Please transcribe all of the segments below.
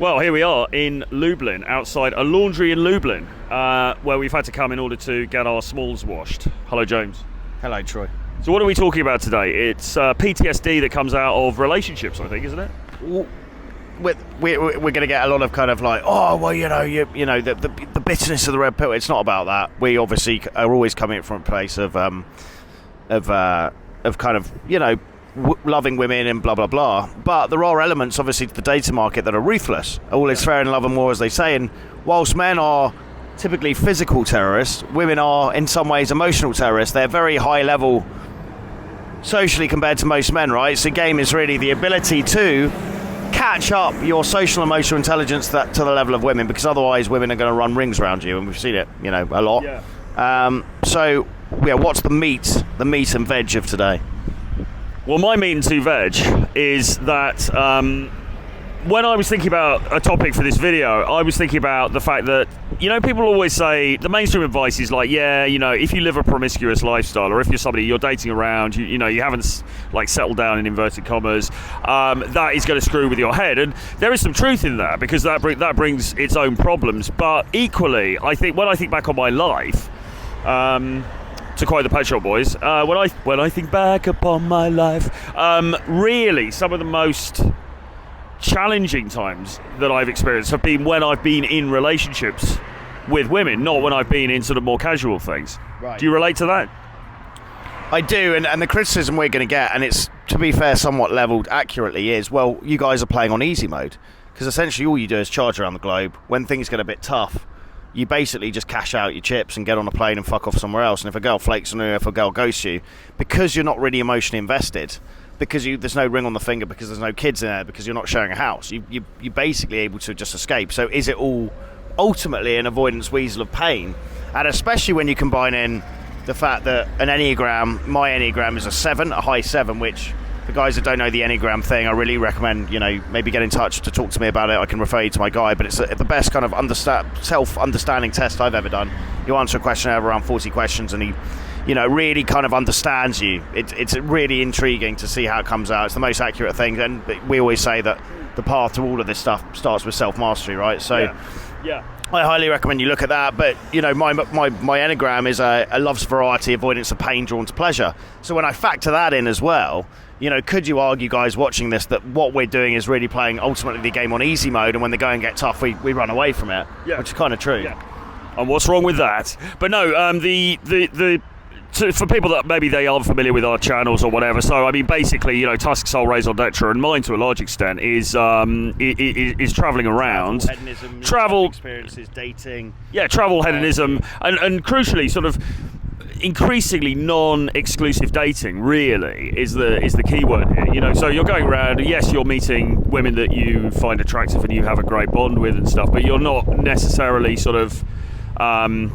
Well, here we are in Lublin, outside a laundry in Lublin, where we've had to come in order to get our smalls washed. Hello, James. Hello, Troy. So what are we talking about today? It's PTSD that comes out of relationships, I think, isn't it? We're going to get a lot of kind of like, oh, well, the bitterness of the red pill. It's not about that. We obviously are always coming from a place of kind of, loving women and blah, blah, blah. But there are elements, obviously, to the dating market that are ruthless. All is fair in love and war, as they say. And whilst men are typically physical terrorists, women are, in some ways, emotional terrorists. They're very high level socially compared to most men, right? So the game is really the ability to catch up your social emotional intelligence to the level of women, because otherwise women are going to run rings around you, and we've seen it, a lot. Yeah. So, what's the meat and veg of today? Well, my meat and two veg is that when I was thinking about a topic for this video, I was thinking about the fact that, people always say, the mainstream advice is like, if you live a promiscuous lifestyle, or if you're somebody you're dating around, you haven't settled down in inverted commas, that is going to screw with your head. And there is some truth in that, because that brings its own problems. But equally, I think when I think back on my life, to quote the Pet Shop Boys, when I think back upon my life, really some of the most challenging times that I've experienced have been when I've been in relationships with women, not when I've been in sort of more casual things. Right. Do you relate to that? I do, and the criticism we're going to get, and it's, to be fair, somewhat levelled accurately, is, well, you guys are playing on easy mode, because essentially all you do is charge around the globe. When things get a bit tough, you basically just cash out your chips and get on a plane and fuck off somewhere else. And if a girl flakes on you, if a girl ghosts you, because you're not really emotionally invested, because there's no ring on the finger, because there's no kids in there, because you're not sharing a house, you're basically able to just escape. So is it all ultimately an avoidance weasel of pain? And especially when you combine in the fact that my Enneagram is a 7, a high 7, which for guys that don't know the Enneagram thing, I really recommend, maybe get in touch to talk to me about it. I can refer you to my guy, but it's the best kind of self-understanding test I've ever done. You answer a question over around 40 questions, and he really kind of understands you. It's really intriguing to see how it comes out. It's the most accurate thing, and we always say that the path to all of this stuff starts with self-mastery, right? So yeah. I highly recommend you look at that. But my Enneagram is a loves variety, avoidance of pain, drawn to pleasure. So when I factor that in as well, could you argue, guys watching this, that what we're doing is really playing ultimately the game on easy mode, and when the going get tough, we run away from it, which is kind of true. Yeah. And what's wrong with that? But no, for people that maybe they aren't familiar with our channels or whatever, so I mean, basically, Tusk, Soul, Raison d'Etre, and mine to a large extent is travelling around, travel experiences, dating, travel, hedonism, and crucially, sort of increasingly non-exclusive dating. Really is the key word here. So you're going around. Yes, you're meeting women that you find attractive and you have a great bond with and stuff, but you're not necessarily sort of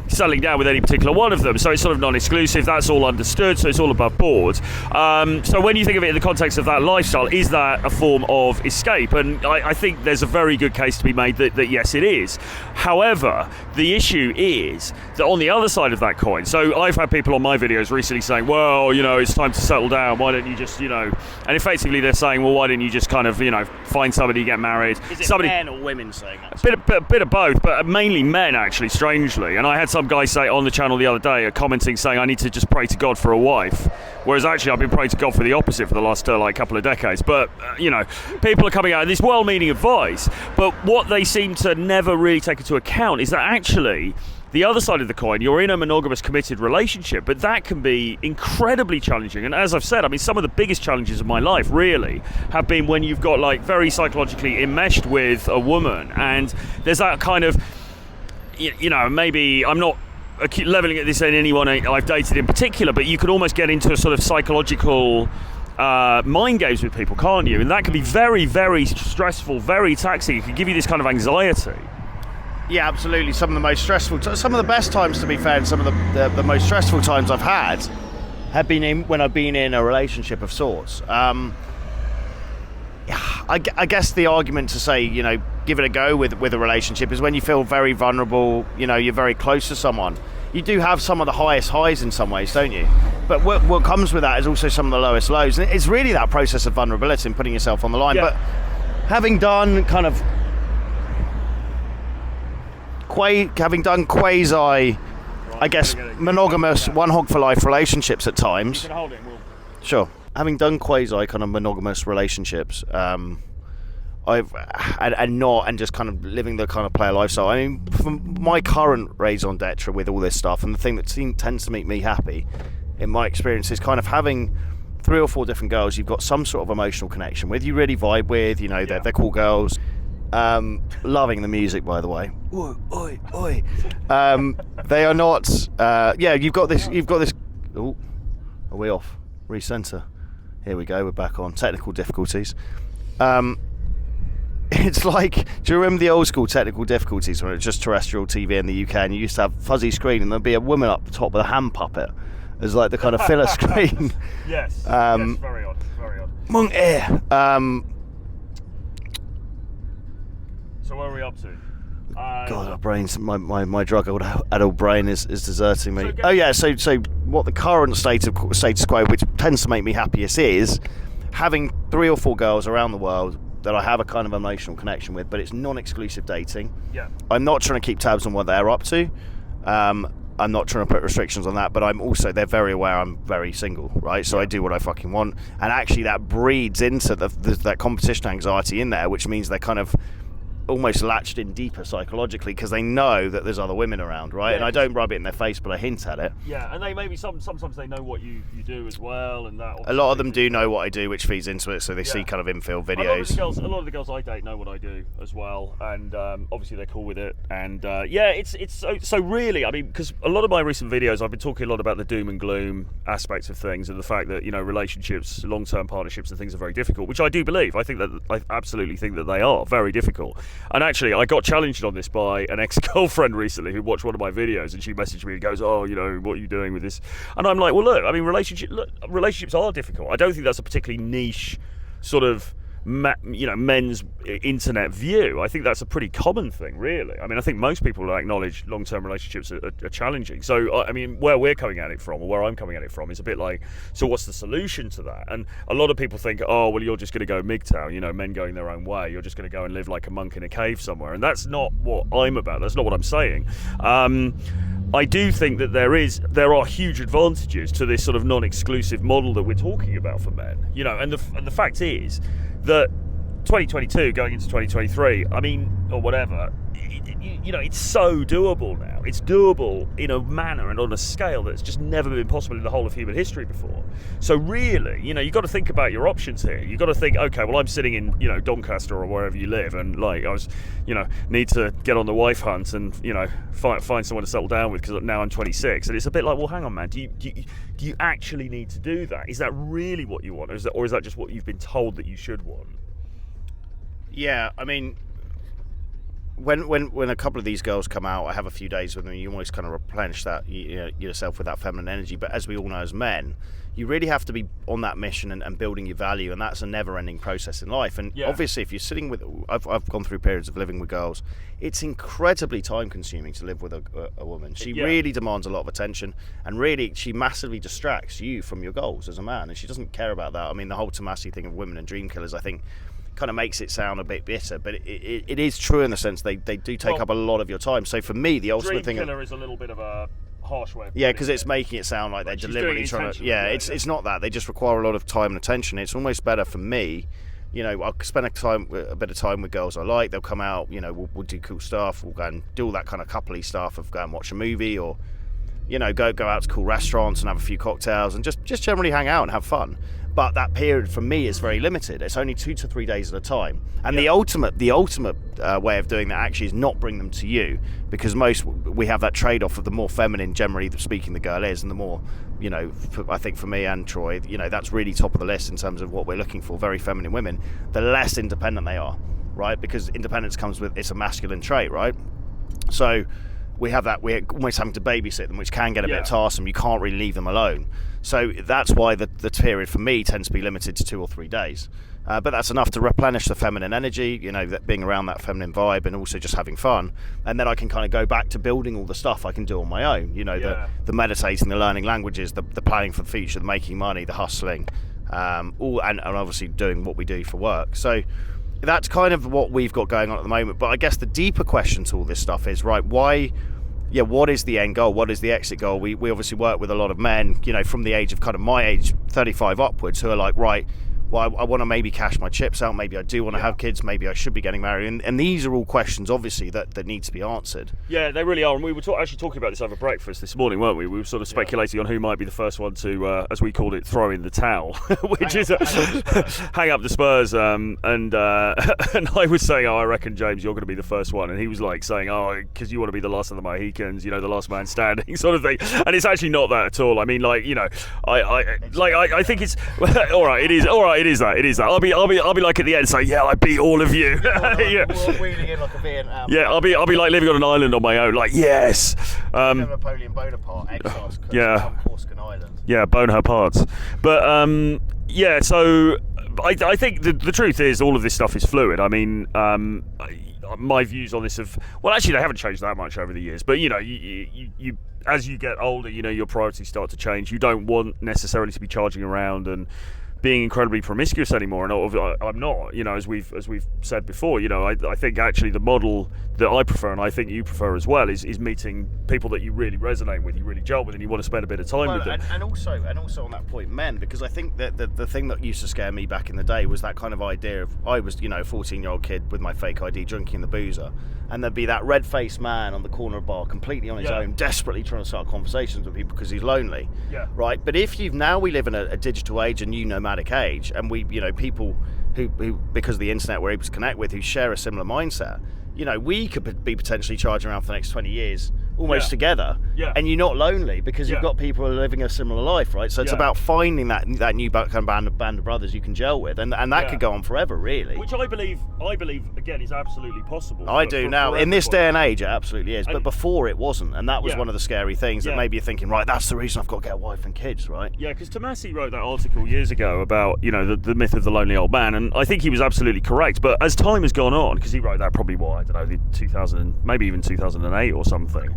settling down with any particular one of them. So it's sort of non-exclusive. That's all understood. So it's all above board. So when you think of it in the context of that lifestyle, is that a form of escape? And I think there's a very good case to be made that yes, it is. However, the issue is that on the other side of that coin, so I've had people on my videos recently saying, well, it's time to settle down. Why don't you just, and effectively they're saying, well, why don't you just kind of, find somebody, get married? Is it men or women saying that? A bit of both, but mainly men, actually, strangely. And I had some guy say on the channel the other day, commenting saying I need to just pray to God for a wife, whereas actually I've been praying to God for the opposite for the last couple of decades. But people are coming out with this well-meaning advice, but what they seem to never really take into account is that actually the other side of the coin, you're in a monogamous committed relationship, but that can be incredibly challenging. And as I've said, I mean, some of the biggest challenges of my life really have been when you've got very psychologically enmeshed with a woman, and there's that kind of, maybe I'm not leveling at this in anyone I've dated in particular, but you could almost get into a sort of psychological mind games with people, can't you? And that can be very, very stressful, very taxing. It can give you this kind of anxiety. Yeah, absolutely. Some of the most stressful, some of the best times, to be fair, and some of the most stressful times I've had have been when I've been in a relationship of sorts. I guess the argument to say, give it a go with a relationship is when you feel very vulnerable, you're very close to someone. You do have some of the highest highs in some ways, don't you? But what comes with that is also some of the lowest lows. And it's really that process of vulnerability and putting yourself on the line. Yeah. But having done kind of having done quasi, I guess, monogamous, one hog for life relationships at times. You can hold it. Sure. Having done quasi kind of monogamous relationships, and just kind of living the kind of player lifestyle. I mean, from my current raison d'etre with all this stuff, and the thing that tends to make me happy, in my experience, is kind of having 3 or 4 different girls you've got some sort of emotional connection with, you really vibe with, you know, they're cool girls. Loving the music, by the way. Oi, oi, oi. They are not. You've got this. Oh, are we off? Recenter. Here we go. We're back on. Technical difficulties. It's like, do you remember the old school technical difficulties when it was just terrestrial TV in the UK and you used to have fuzzy screen and there'd be a woman up the top with a hand puppet as like the kind of filler screen? Yes. Yes. Very odd. Very odd. Monk air. So where are we up to? God, our brains, my drug adult brain is deserting me. So what the current status quo, which tends to make me happiest, is having 3 or 4 girls around the world that I have a kind of emotional connection with, but it's non-exclusive dating. Yeah. I'm not trying to keep tabs on what they're up to. I'm not trying to put restrictions on that, but they're very aware I'm very single, right? So I do what I fucking want, and actually that breeds into that competition anxiety in there, which means they're kind of almost latched in deeper psychologically because they know that there's other women around, right? And I don't rub it in their face, but I hint at it. Yeah, and they maybe sometimes they know what you do as well, and that. A lot of them do know what I do, which feeds into it, so they see kind of infill videos. A lot of the girls I date know what I do as well, and obviously they're cool with it. And it's so really, I mean, because a lot of my recent videos, I've been talking a lot about the doom and gloom aspects of things, and the fact that, you know, relationships, long-term partnerships, and things are very difficult, which I do believe. I absolutely think that they are very difficult. And actually, I got challenged on this by an ex-girlfriend recently who watched one of my videos, and she messaged me and goes, "Oh, you know, what are you doing with this?" And I'm like, well, look, I mean, relationships are difficult. I don't think that's a particularly niche sort of, men's internet view. I think that's a pretty common thing, really. I mean, I think most people acknowledge long-term relationships are challenging. So, I mean, where we're coming at it from, or where I'm coming at it from, is a bit like, so what's the solution to that? And a lot of people think, oh, well, you're just going to go MGTOW, you know, men going their own way. You're just going to go and live like a monk in a cave somewhere. And that's not what I'm about. That's not what I'm saying. I do think that there are huge advantages to this sort of non-exclusive model that we're talking about for men. You know, and the fact is that 2022 going into 2023, I mean, or whatever, it's so doable now. It's doable in a manner and on a scale that's just never been possible in the whole of human history before. So really, you've got to think about your options here. You've got to think, okay, well, I'm sitting in, Doncaster or wherever you live, and like I was, need to get on the wife hunt and, find someone to settle down with because now I'm 26. And it's a bit like, well, hang on, man, do you actually need to do that? Is that really what you want, or is that just what you've been told that you should want? Yeah, I mean, when a couple of these girls come out, I have a few days with them, you almost kind of replenish that yourself with that feminine energy. But as we all know as men, you really have to be on that mission and building your value, and that's a never-ending process in life. And obviously, if you're sitting with, I've gone through periods of living with girls, it's incredibly time-consuming to live with a woman. She really demands a lot of attention, and really she massively distracts you from your goals as a man, and she doesn't care about that. I mean, the whole Tomasi thing of women and dream killers, I think, kind of makes it sound a bit bitter, but it is true in the sense they do take up a lot of your time. So for me, the ultimate thing, dream killer is a little bit of a harsh way of because it's making it sound like they're deliberately trying to it's not that. They just require a lot of time and attention. It's almost better for me, I'll spend a bit of time with girls I like. They'll come out, we'll do cool stuff, we'll go and do all that kind of coupley stuff of go and watch a movie, or go out to cool restaurants and have a few cocktails and just generally hang out and have fun. But that period for me is very limited. It's only 2 to 3 days at a time. And the ultimate way of doing that actually is not bring them to you, because we have that trade-off of the more feminine, generally speaking, the girl is, and the more, I think for me and Troy, that's really top of the list in terms of what we're looking for, very feminine women, the less independent they are, right? Because independence comes with, it's a masculine trait, right? So we have that, we're almost having to babysit them, which can get a bit tiresome. You can't really leave them alone. So that's why the period for me tends to be limited to 2 or 3 days. But that's enough to replenish the feminine energy, that being around that feminine vibe, and also just having fun. And then I can kind of go back to building all the stuff I can do on my own. The meditating, the learning languages, the planning for the future, the making money, the hustling, and obviously doing what we do for work. So that's kind of what we've got going on at the moment. But I guess the deeper question to all this stuff is, right, why, what is the end goal? What is the exit goal? We obviously work with a lot of men, from the age of kind of my age, 35 upwards, who are like, right, well, I want to maybe cash my chips out. Maybe I do want to have kids. Maybe I should be getting married. And these are all questions, obviously, that need to be answered. Yeah, they really are. And we were actually talking about this over breakfast this morning, weren't we? We were sort of speculating on who might be the first one to, as we called it, throw in the towel, which is hang up the Spurs. And I was saying, I reckon, James, you're going to be the first one. And he was like saying, because you want to be the last of the Mohicans, the last man standing, sort of thing. And it's actually not that at all. I mean, I think it's all right. It is all right. It is that. I'll be like at the end saying, I beat all of you. We're wheeling in like a Vietnam. Yeah, I'll be like living on an island on my own, like yes. Napoleon Bonaparte, exiles. Corsican Island. Yeah, bone her parts. But so I think the truth is all of this stuff is fluid. I mean, my views on this actually they haven't changed that much over the years. But you as you get older, your priorities start to change. You don't want necessarily to be charging around and being incredibly promiscuous anymore, and I'm not. As we've said before, I think actually the model that I prefer, and I think you prefer as well, is meeting people that you really resonate with, you really gel with, and you want to spend a bit of time with them. And also on that point, men, because I think that the thing that used to scare me back in the day was that kind of idea of I was a 14-year-old kid with my fake ID drinking the boozer, and there'd be that red-faced man on the corner of a bar completely on his own, desperately trying to start conversations with people because he's lonely. Yeah. Right. But if we live in a digital age and nomadic age, and we people who because of the internet we're able to connect with, who share a similar mindset, we could be potentially charging around for the next 20 years almost together, and you're not lonely because you've got people who are living a similar life, right? So it's about finding that new kind of band of brothers you can gel with, and that could go on forever, really. Which I believe again is absolutely possible. I do now. In this day and age, it absolutely is. But before it wasn't, and that was one of the scary things that maybe you're thinking, right, that's the reason I've got to get a wife and kids, right? Yeah, because Tomasi wrote that article years ago about the myth of the lonely old man, and I think he was absolutely correct. But as time has gone on, because he wrote that probably the 2000, maybe even 2008 or something.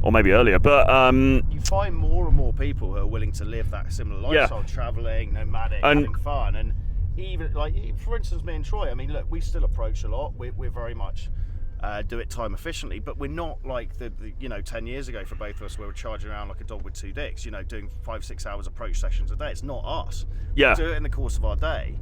Or maybe earlier, but you find more and more people who are willing to live that similar lifestyle, traveling, nomadic, having fun, and even for instance, me and Troy. I mean, look, we still approach a lot. We're very much do it time efficiently, but we're not like the 10 years ago for both of us, where we're charging around like a dog with two dicks. Doing 5-6 hours approach sessions a day. It's not us. Yeah, we do it in the course of our day.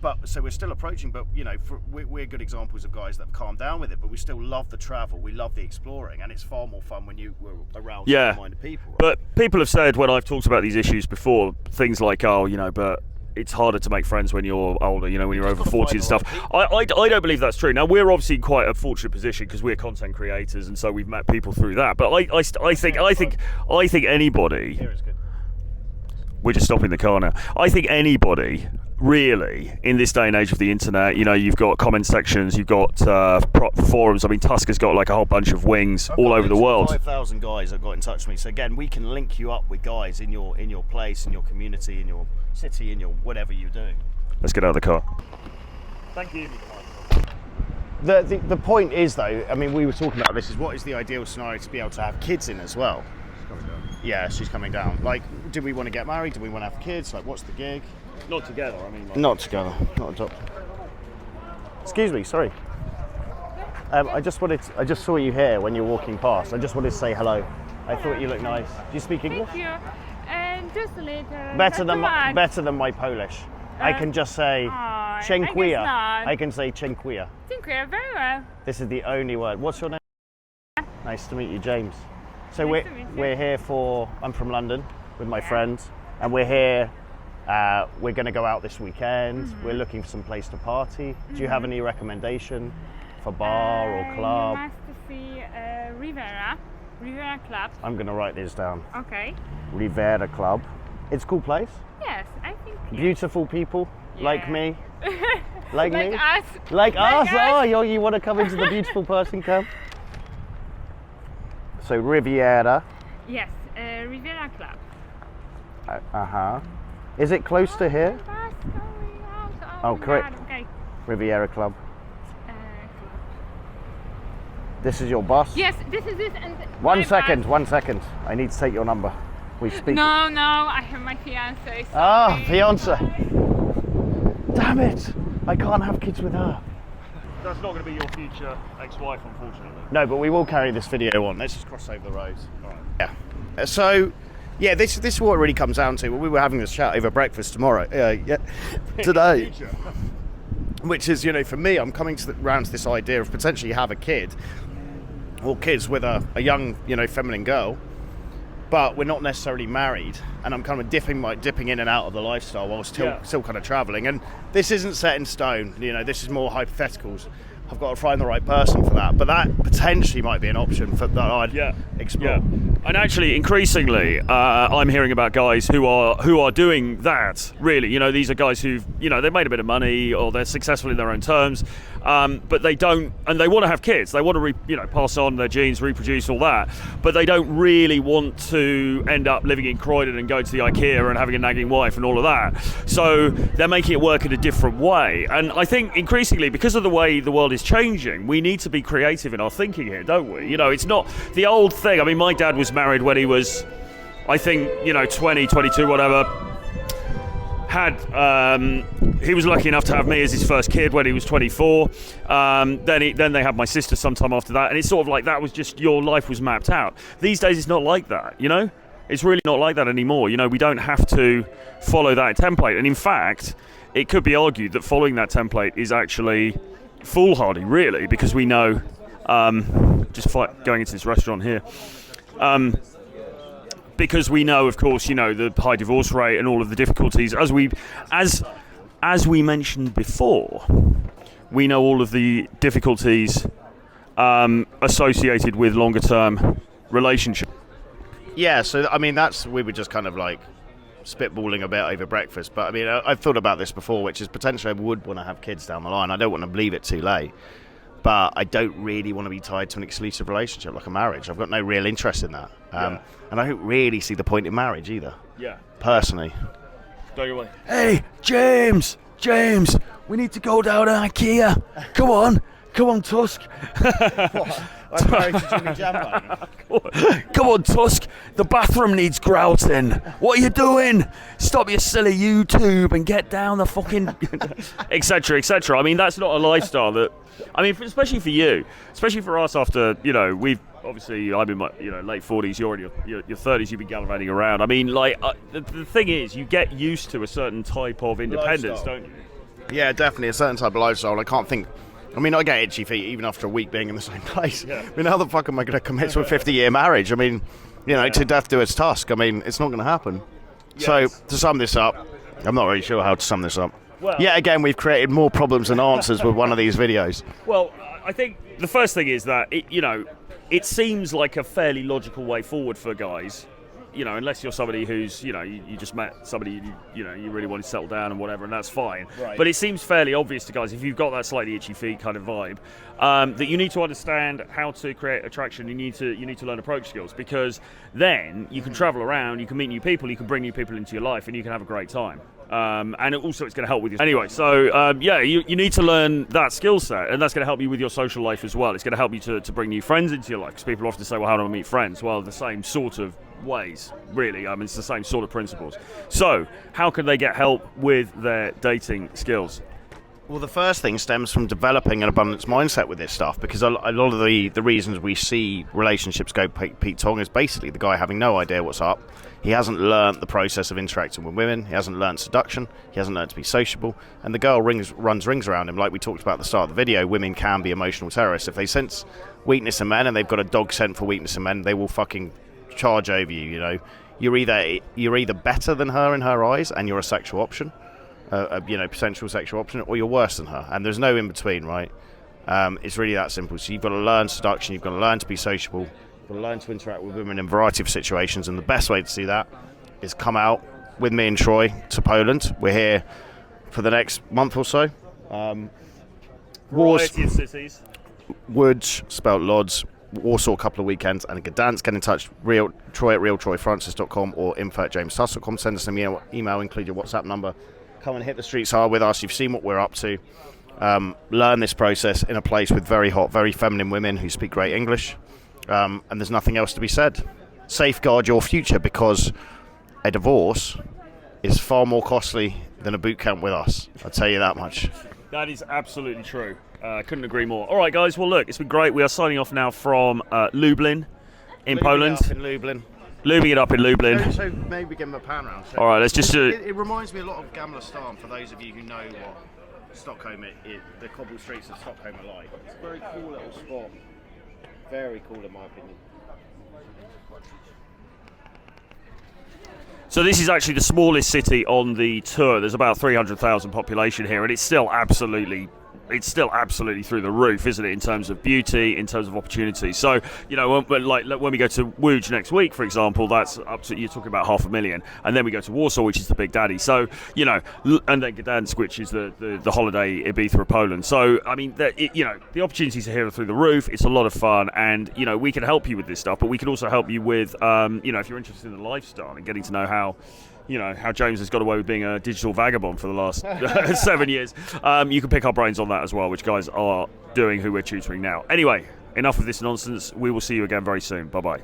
But so we're still approaching, but we're good examples of guys that have calmed down with it, but we still love the travel, we love the exploring, and it's far more fun when you were around like-minded people, right? But people have said, when I've talked about these issues before, things like but it's harder to make friends when you're older, when you're over 40 and stuff. I don't believe that's true. Now, we're obviously in quite a fortunate position because we're content creators, and so we've met people through that, but I think anybody, here is good. We're just stopping the car now. I think anybody, really, in this day and age of the internet, you've got comment sections, you've got forums. I mean, Tusk has got like a whole bunch of wings all over the world. 5,000 guys have got in touch with me. So again, we can link you up with guys in your place, in your community, in your city, in your whatever you're doing. Let's get out of the car. Thank you. The point is, though, I mean, we were talking about this, is what is the ideal scenario to be able to have kids in as well? Yeah, she's coming down. Like, do we want to get married? Do we want to have kids? Like, what's the gig? Not together, I mean. Not together, not adopted. Excuse me, sorry. I just saw you here when you were walking past. I just wanted to say hello. I thought you looked nice. Do you speak English? Thank you. And just a little. Better than my Polish. I can just say dziękuję. I can say dziękuję. Dziękuję, very well. This is the only word. What's your name? Nice to meet you, James. So we're here I'm from London with my friends, and we're here. We're going to go out this weekend. Mm-hmm. We're looking for some place to party. Mm-hmm. Do you have any recommendation for bar or club? You must see Rivera Club. I'm going to write this down. Okay. Rivera Club. It's a cool place. Yes, I think. Beautiful people like me. Like me. Us. Like us. Oh, you want to come into the beautiful person camp? So Riviera. Yes, Rivera Club. Is it close to here? Oh, correct. Okay. Riviera Club. This is your bus? Yes, this is it. And One second. I need to take your number. We speak. No, I have my fiance. Fiance. Damn it. I can't have kids with her. That's not going to be your future ex-wife, unfortunately. No, but we will carry this video on. Let's just cross over the road. All right. Yeah. So, yeah, this is what it really comes down to. We were having this chat over breakfast today. Which is, for me, I'm coming round to this idea of potentially have a kid or kids with a young, feminine girl, but we're not necessarily married, and I'm kind of dipping in and out of the lifestyle while still kind of travelling. And this isn't set in stone, this is more hypotheticals. I've got to find the right person for that, but that potentially might be an option that I'd explore. Yeah. And actually, increasingly, I'm hearing about guys who are doing that. Really, these are guys who've they've made a bit of money or they're successful in their own terms, but they don't, and they want to have kids. They want to pass on their genes, reproduce, all that, but they don't really want to end up living in Croydon and going to the IKEA and having a nagging wife and all of that. So they're making it work in a different way. And I think increasingly, because of the way the world is changing, we need to be creative in our thinking here, don't we? It's not the old thing. I mean, my dad was married when he was, I think, 20, 22, whatever. He was lucky enough to have me as his first kid when he was 24. Then they had my sister sometime after that, and it's sort of like that was just your life was mapped out. These days, it's not like that. It's really not like that anymore. We don't have to follow that template, and in fact, it could be argued that following that template is actually foolhardy, really, because we know. Going into this restaurant here. Because we know, of course, the high divorce rate and all of the difficulties, as we mentioned before, we know all of the difficulties associated with longer term relationships. Yeah, so I mean we were just kind of like spitballing a bit over breakfast, but I mean I've thought about this before, which is potentially I would want to have kids down the line. I don't want to leave it too late. But I don't really want to be tied to an exclusive relationship like a marriage. I've got no real interest in that. And I don't really see the point in marriage either. Yeah. Personally. Go your way. Hey, James, we need to go down to IKEA. Come on, Tusk. I'm married to Jimmy Jambo. Come on, Tusk. The bathroom needs grouting. What are you doing? Stop your silly YouTube and get down the fucking... etc., etc. I mean, that's not a lifestyle that... I mean, especially for you, especially for us after, we've... Obviously, I'm in my late 40s, you're in your 30s, you've been gallivanting around. I mean, the thing is, you get used to a certain type of independence, lifestyle. Don't you? Yeah, definitely, a certain type of lifestyle. I can't think... I mean, I get itchy feet even after a week being in the same place. Yeah. I mean, how the fuck am I going to commit to a 50-year marriage? I mean, to death do its Tusk. I mean, it's not going to happen. Yes. So, to sum this up, I'm not really sure how to sum this up. Well, yet again, we've created more problems than answers with one of these videos. Well, I think the first thing is that, it seems like a fairly logical way forward for guys. Unless you're somebody who's, you just met somebody, you really want to settle down and whatever, and that's fine. Right. But it seems fairly obvious to guys, if you've got that slightly itchy feet kind of vibe, that you need to understand how to create attraction. You need to learn approach skills, because then you can travel around, you can meet new people, you can bring new people into your life, and you can have a great time. And also it's going to help with you. Anyway, so you need to learn that skill set, and that's going to help you with your social life as well. It's going to help you to bring new friends into your life, because people often say, well, how do I meet friends? Well, the same sort of ways, really. I mean, it's the same sort of principles. So how can they get help with their dating skills? Well, the first thing stems from developing an abundance mindset with this stuff, because a lot of the reasons we see relationships go Pete Tong is basically the guy having no idea what's up. He hasn't learnt the process of interacting with women. He hasn't learnt seduction. He hasn't learnt to be sociable. And the girl runs rings around him. Like we talked about at the start of the video, women can be emotional terrorists. If they sense weakness in men and they've got a dog scent for weakness in men, they will fucking charge over you. You're either better than her in her eyes and you're a sexual option, potential sexual option, or you're worse than her, and there's no in between, right? It's really that simple. So you've got to learn seduction, you've got to learn to be sociable, you've got to learn to interact with women in a variety of situations, and the best way to do that is come out with me and Troy to Poland. We're here for the next month or so. Variety of cities. Łódź, spelled Lodz, Warsaw a couple of weekends, and Gdansk. Get in touch, Troy at realtroyfrancis.com or info@jamestusk.com. Send us an email, include your WhatsApp number. Come and hit the streets hard with us. You've seen what we're up to. Learn this process in a place with very hot, very feminine women who speak great English. And there's nothing else to be said. Safeguard your future, because a divorce is far more costly than a boot camp with us. I'll tell you that much. That is absolutely true. Couldn't agree more. All right, guys. Well, look, it's been great. We are signing off now from Lublin in Poland. Up in Lublin. Lubing it up in Lublin. So maybe give him a pan round. So All right, let's just. it reminds me a lot of Gamla Stan, for those of you who know what Stockholm, the cobble streets of Stockholm are like. It's a very cool little spot. Very cool in my opinion. So this is actually the smallest city on the tour. There's about 300,000 population here, and it's still absolutely through the roof, isn't it? In terms of beauty, in terms of opportunity. So, you know, when we go to Łódź next week, for example, that's up to, you're talking about 500,000, and then we go to Warsaw, which is the big daddy. So, you know, and then Gdansk, which is the holiday Ibiza of Poland. So, I mean, the opportunities are here through the roof. It's a lot of fun, and you know, we can help you with this stuff, but we can also help you with, you know, if you're interested in the lifestyle and getting to know how James has got away with being a digital vagabond for the last 7 years. You can pick our brains on that as well, which guys are doing who we're tutoring now. Anyway, enough of this nonsense. We will see you again very soon. Bye-bye.